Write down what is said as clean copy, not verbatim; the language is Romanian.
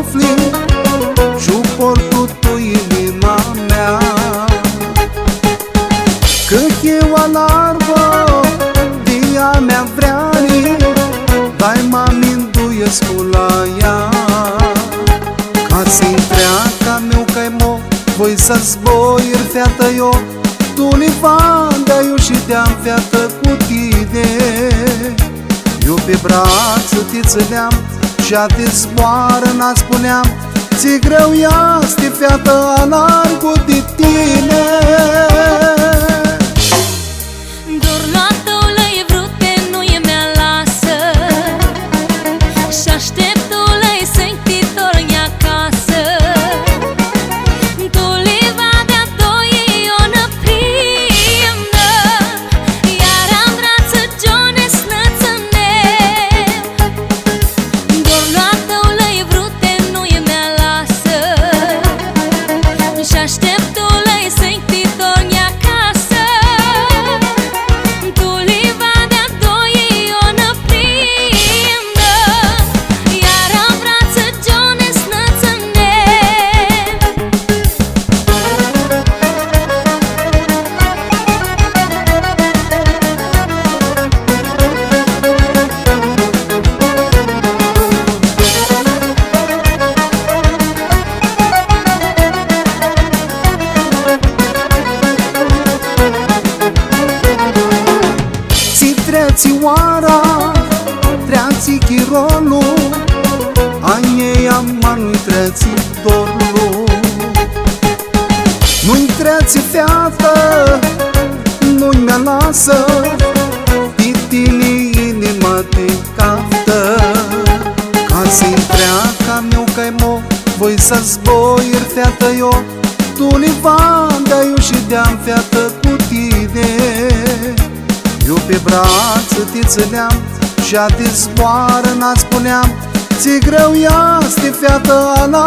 umfli și-o portul tu inima mea. Cât eu alarmă dia mea vreani, dai mă aminduiesc-o la ea. Ca să-i întreaca meu că-i mo, voi să zboier feată eu, tu livan de-a eu și de-am feată cu tine. Eu pe brață te țineam și-a te zboară n-a spuneam, ți greu este feată alargul de tine. Țioara, treații chirolul, ai amanul treații dorul. Nu-i treații feată, nu-i mea lasă, pe tine inima te caftă. Ca să-i întreaca meu că-i mo, voi să zboier feată eu, tu livan de-a eu și de-am feată cu tine. Eu pe brață te țineam și-a te zboară n-a spuneam, ți greu este feată ala